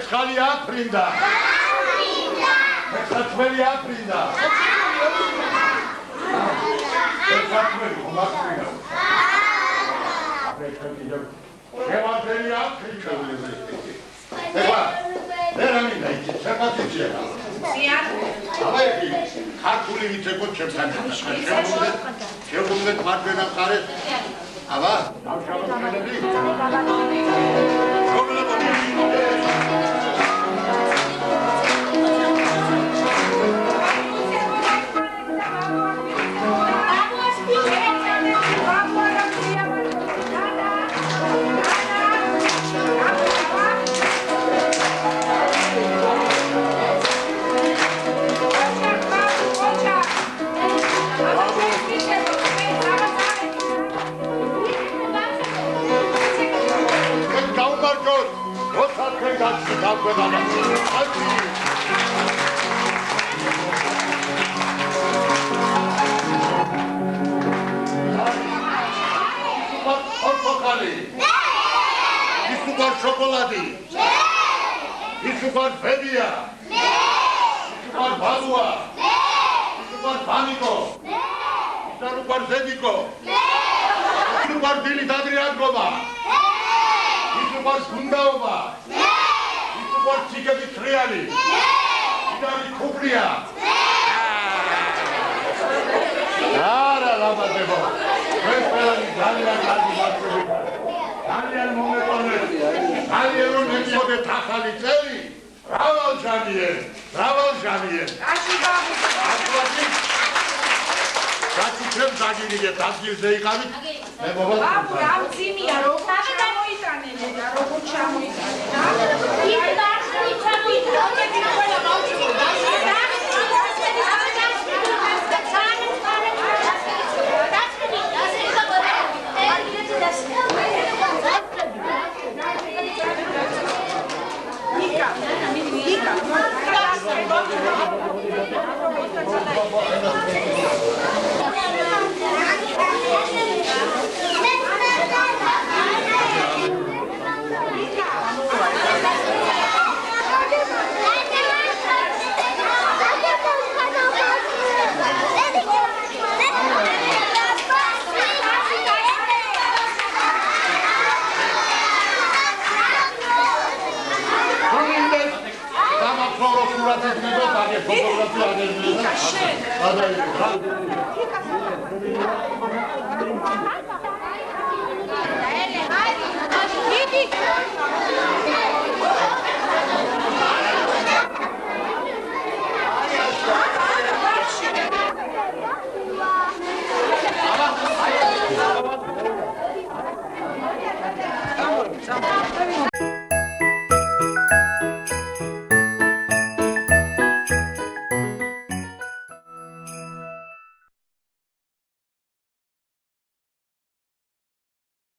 Mexali aprinda. Mexatmeli aprinda. Mexatmeli aprinda. Mexatmeli aprinda. Eba, nera minda iki, sepatiție. Avai, cartuli vițecut ce ce unde margena care. Ava, am șabat crederi. Chocolate. Isupar Febia. Isupar Balua. Isupar Panico. Isupar Zedico. Isupar Dilitadriagova. Isupar Gundaova. Isupar Chikevi Triali. Isupar Kupria. Ara lama debo. Vesperani Dalia Kadi Daniel მომეყოლეთ. Daniel მომეყოლე თახალი წელი. Რავალ ჟანიერ. კაცი ჩემ დაგიგე დაგილზე იყავით. მე მოვარ. ამ ძიმია როგორ ჩამოიტანე და როგორ ჩამოიტანე და იქ დაშლი ჩამოიტანე და ყველა მოვიწყდა. Fotografia